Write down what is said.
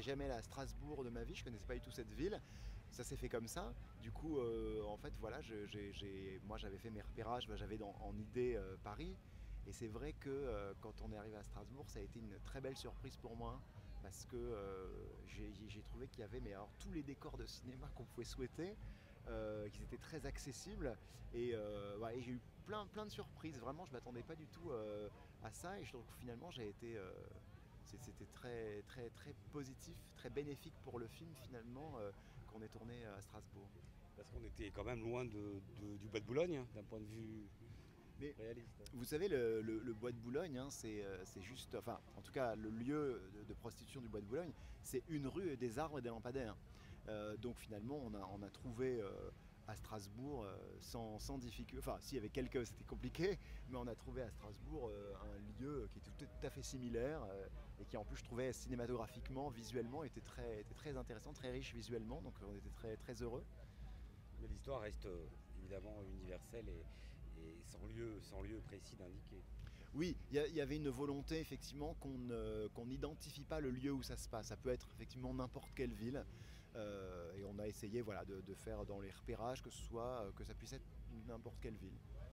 j'étais jamais allé à Strasbourg de ma vie, je connaissais pas du tout cette ville. Ça s'est fait comme ça. Du coup, en fait, voilà, moi j'avais fait mes repérages, j'avais en idée Paris. Et c'est vrai que quand on est arrivé à Strasbourg, ça a été une très belle surprise pour moi parce que j'ai trouvé qu'il y avait mais alors, tous les décors de cinéma qu'on pouvait souhaiter, qu'ils étaient très accessibles et j'ai eu plein de surprises. Vraiment, je m'attendais pas du tout à ça et je trouve que finalement j'ai été c'était très positif, très bénéfique pour le film finalement qu'on ait tourné à Strasbourg. Parce qu'on était quand même loin du bois de Boulogne, hein, d'un point de vue Mais réaliste. vous savez, le bois de Boulogne, hein, c'est juste, enfin, en tout cas, le lieu de prostitution du bois de Boulogne, c'est une rue, des arbres et des lampadaires. Donc finalement, on a trouvé à Strasbourg sans difficulté, enfin, s'il y avait quelques, c'était compliqué, mais on a trouvé à Strasbourg un lieu qui était tout à fait similaire et qui en plus, je trouvais cinématographiquement, visuellement, était très intéressant, très riche visuellement, donc on était très heureux. Mais l'histoire reste évidemment universelle et sans lieu précis d'indiquer. Oui, y avait une volonté effectivement qu'on n'identifie pas le lieu où ça se passe. Ça peut être effectivement n'importe quelle ville. Et on a essayé voilà, de faire dans les repérages que ça puisse être n'importe quelle ville.